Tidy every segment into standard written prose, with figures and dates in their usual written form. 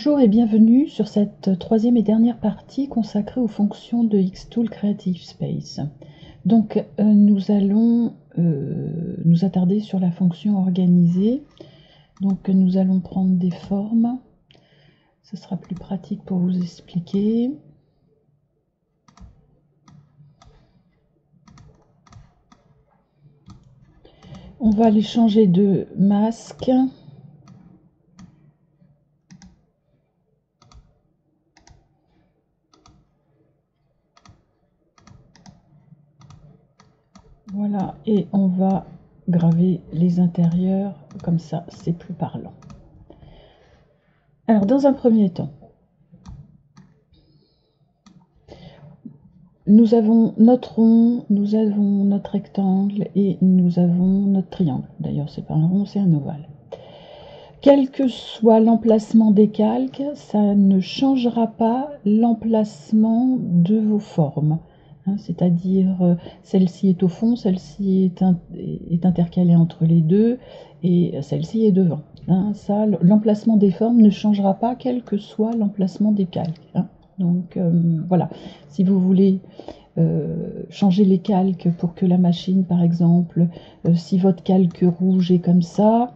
Bonjour et bienvenue sur cette troisième et dernière partie consacrée aux fonctions de Xtool Creative Space. Donc nous allons nous attarder sur la fonction organisée. Donc nous allons prendre des formes. Ce sera plus pratique pour vous expliquer. On va les changer de masque. Voilà, et on va graver les intérieurs, comme ça c'est plus parlant. Alors dans un premier temps, nous avons notre rond, nous avons notre rectangle et nous avons notre triangle. D'ailleurs c'est pas un rond, c'est un ovale. Quel que soit l'emplacement des calques, ça ne changera pas l'emplacement de vos formes. C'est-à-dire celle-ci est au fond, celle-ci est intercalée entre les deux et celle-ci est devant. Ça, l'emplacement des formes ne changera pas quel que soit l'emplacement des calques. Donc voilà, si vous voulez changer les calques pour que la machine, par exemple, si votre calque rouge est comme ça,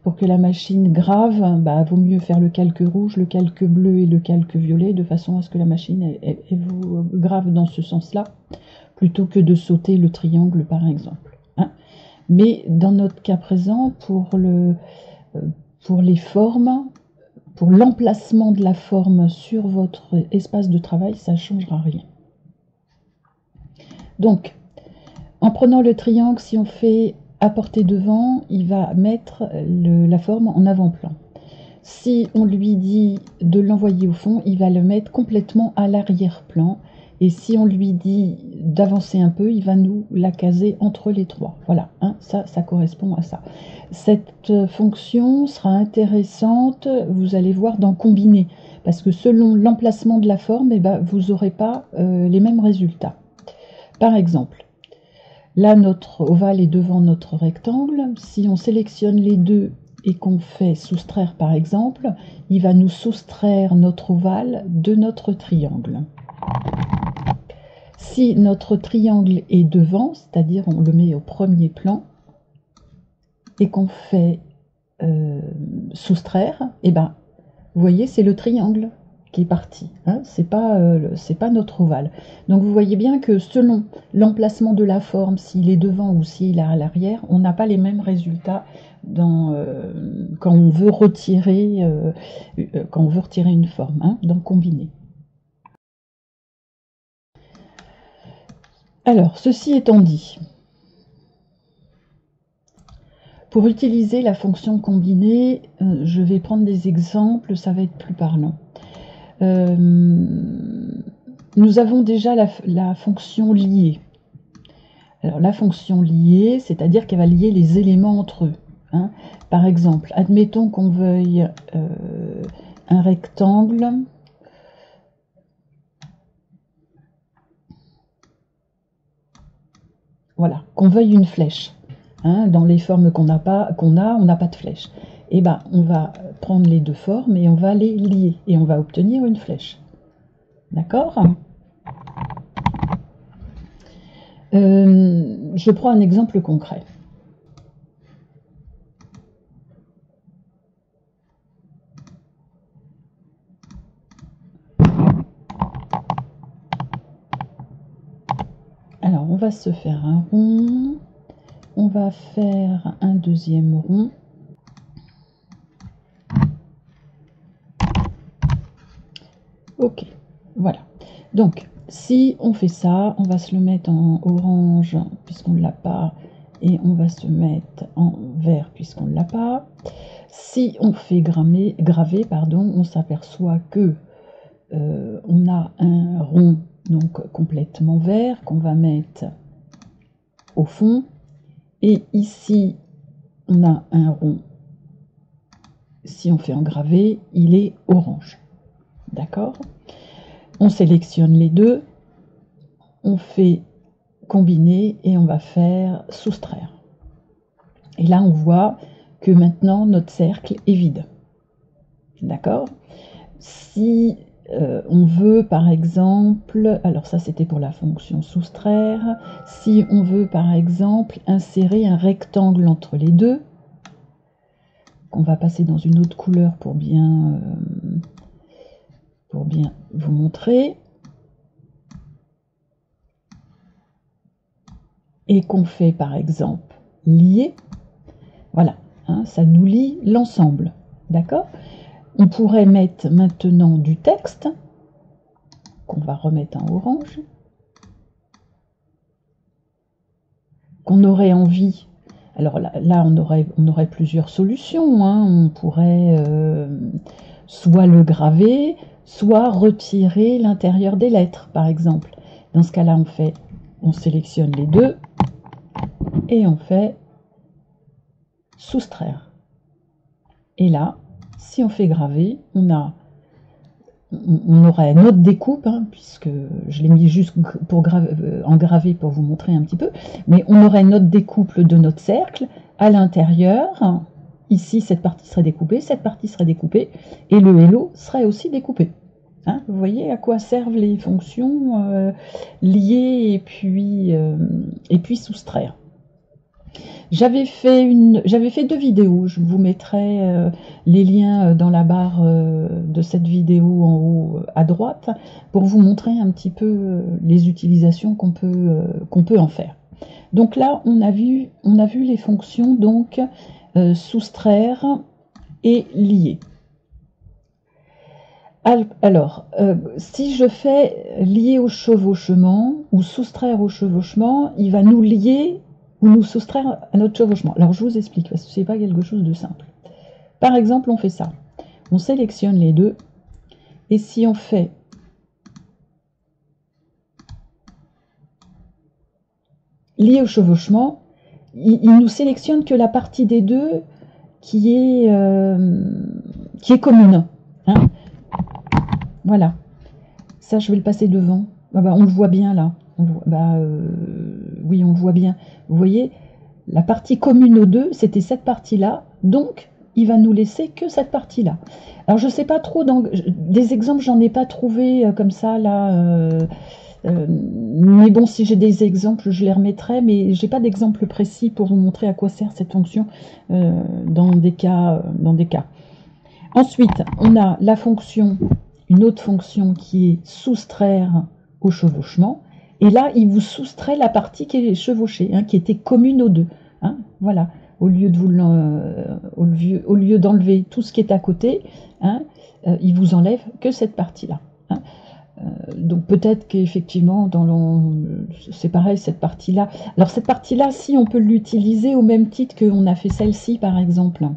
pour que la machine grave, vaut mieux faire le calque rouge, le calque bleu et le calque violet, de façon à ce que la machine vous grave dans ce sens-là, plutôt que de sauter le triangle, par exemple. Mais dans notre cas présent, pour les formes, pour l'emplacement de la forme sur votre espace de travail, ça ne changera rien. Donc, en prenant le triangle, si on fait à portée devant, il va mettre la forme en avant-plan. Si on lui dit de l'envoyer au fond, il va le mettre complètement à l'arrière-plan. Et si on lui dit d'avancer un peu, il va nous la caser entre les trois. Voilà, ça correspond à ça. Cette fonction sera intéressante, vous allez voir, d'en combiner. Parce que selon l'emplacement de la forme, vous n'aurez pas les mêmes résultats. Par exemple, là, notre ovale est devant notre rectangle. Si on sélectionne les deux et qu'on fait soustraire, par exemple, il va nous soustraire notre ovale de notre triangle. Si notre triangle est devant, c'est-à-dire on le met au premier plan, et qu'on fait soustraire, vous voyez, c'est le triangle qui est parti, c'est pas notre ovale. Donc vous voyez bien que selon l'emplacement de la forme, s'il est devant ou s'il est à l'arrière, on n'a pas les mêmes résultats quand on veut retirer une forme, donc combiner. Alors, ceci étant dit, pour utiliser la fonction combiner, je vais prendre des exemples, ça va être plus parlant. Nous avons déjà la fonction liée. Alors la fonction liée, c'est-à-dire qu'elle va lier les éléments entre eux. Par exemple, admettons qu'on veuille un rectangle. Voilà, qu'on veuille une flèche. Dans les formes on n'a pas de flèche. On va prendre les deux formes et on va les lier et on va obtenir une flèche. D'accord ? Je prends un exemple concret. Alors, on va se faire un rond. On va faire un deuxième rond. Ok, voilà. Donc, si on fait ça, on va se le mettre en orange puisqu'on ne l'a pas, et on va se mettre en vert puisqu'on ne l'a pas. Si on fait graver, on s'aperçoit que on a un rond donc complètement vert qu'on va mettre au fond, et ici on a un rond, si on fait en gravé, il est orange. D'accord ? On sélectionne les deux, on fait combiner et on va faire soustraire. Et là on voit que maintenant notre cercle est vide. D'accord ? Si on veut par exemple, alors ça c'était pour la fonction soustraire, si on veut par exemple insérer un rectangle entre les deux, qu'on va passer dans une autre couleur pour bien vous montrer, et qu'on fait par exemple lier, voilà, hein, ça nous lie l'ensemble, d'accord? On pourrait mettre maintenant du texte, qu'on va remettre en orange, qu'on aurait envie. Alors là on aurait plusieurs solutions, hein. On pourrait soit le graver, soit retirer l'intérieur des lettres, par exemple. Dans ce cas-là, on sélectionne les deux et on fait soustraire. Et là, si on fait graver, on aurait notre découpe, hein, puisque je l'ai mis juste pour en graver pour vous montrer un petit peu, mais on aurait notre découpe de notre cercle à l'intérieur. Ici, cette partie serait découpée, cette partie serait découpée, et le hello serait aussi découpé. Hein, vous voyez à quoi servent les fonctions lier et puis soustraire. J'avais fait 2 vidéos, je vous mettrai les liens dans la barre de cette vidéo en haut à droite pour vous montrer un petit peu les utilisations qu'on peut en faire. Donc là, on a vu les fonctions donc soustraire et lier. Alors, si je fais lier au chevauchement ou soustraire au chevauchement, il va nous lier ou nous soustraire à notre chevauchement. Alors, je vous explique, parce que ce n'est pas quelque chose de simple. Par exemple, on fait ça. On sélectionne les deux, et si on fait lier au chevauchement, il nous sélectionne que la partie des deux qui est commune. Hein. Voilà. Ça, je vais le passer devant. Ah bah, on le voit bien là. Oui, on le voit bien. Vous voyez, la partie commune aux deux, c'était cette partie-là. Donc, il va nous laisser que cette partie-là. Alors, je ne sais pas trop, des exemples, j'en ai pas trouvé comme ça là. Mais bon, si j'ai des exemples, je les remettrai. Mais j'ai pas d'exemple précis pour vous montrer à quoi sert cette fonction dans des cas. Ensuite, on a la fonction, une autre fonction qui est soustraire au chevauchement. Et là, il vous soustrait la partie qui est chevauchée, hein, qui était commune aux deux. Hein, voilà. Au lieu d'enlever tout ce qui est à côté, hein, il vous enlève que cette partie-là. Hein. Donc peut-être qu'effectivement, c'est pareil, cette partie-là. Alors cette partie-là, si on peut l'utiliser au même titre qu'on a fait celle-ci, par exemple.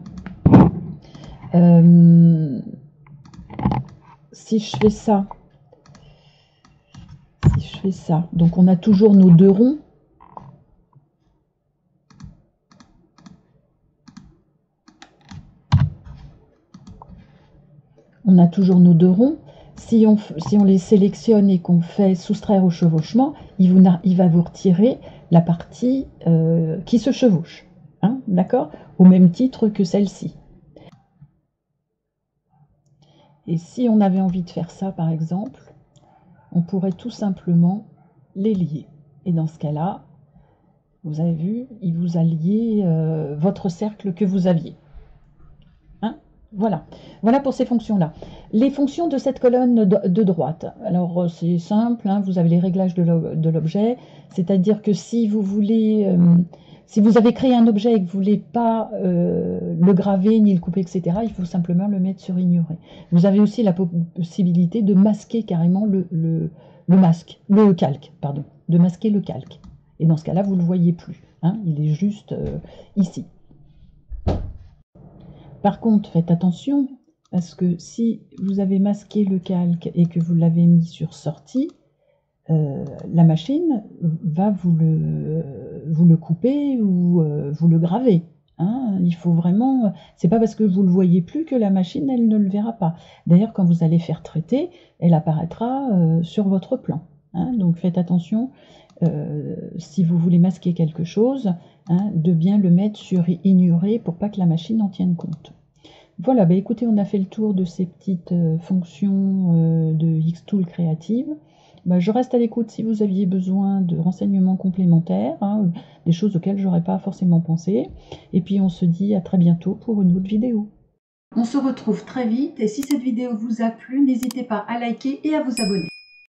Si je fais ça, donc on a toujours nos deux ronds. On a toujours nos deux ronds. Si on les sélectionne et qu'on fait soustraire au chevauchement, il va vous retirer la partie qui se chevauche. Hein, d'accord? Au même titre que celle-ci. Et si on avait envie de faire ça, par exemple, on pourrait tout simplement les lier. Et dans ce cas-là, vous avez vu, il vous a lié votre cercle que vous aviez. Hein? Voilà. Voilà pour ces fonctions-là. Les fonctions de cette colonne de droite. Alors, c'est simple, hein, vous avez les réglages de l'objet, c'est-à-dire que si vous voulez... si vous avez créé un objet et que vous ne voulez pas le graver ni le couper, etc., il faut simplement le mettre sur ignorer. Vous avez aussi la possibilité de masquer carrément le calque, pardon, de masquer le calque. Et dans ce cas-là, vous ne le voyez plus. Hein, il est juste ici. Par contre, faites attention, parce que si vous avez masqué le calque et que vous l'avez mis sur sortie, la machine va vous le couper ou vous le graver. Hein. Il faut vraiment... C'est pas parce que vous le voyez plus que la machine, elle ne le verra pas. D'ailleurs, quand vous allez faire traiter, elle apparaîtra sur votre plan. Hein. Donc faites attention, si vous voulez masquer quelque chose, hein, de bien le mettre sur ignorer pour pas que la machine en tienne compte. Voilà, bah écoutez, on a fait le tour de ces petites fonctions de Xtool Creative. Bah, je reste à l'écoute si vous aviez besoin de renseignements complémentaires, hein, des choses auxquelles j'aurais pas forcément pensé. Et puis on se dit à très bientôt pour une autre vidéo. On se retrouve très vite et si cette vidéo vous a plu, n'hésitez pas à liker et à vous abonner.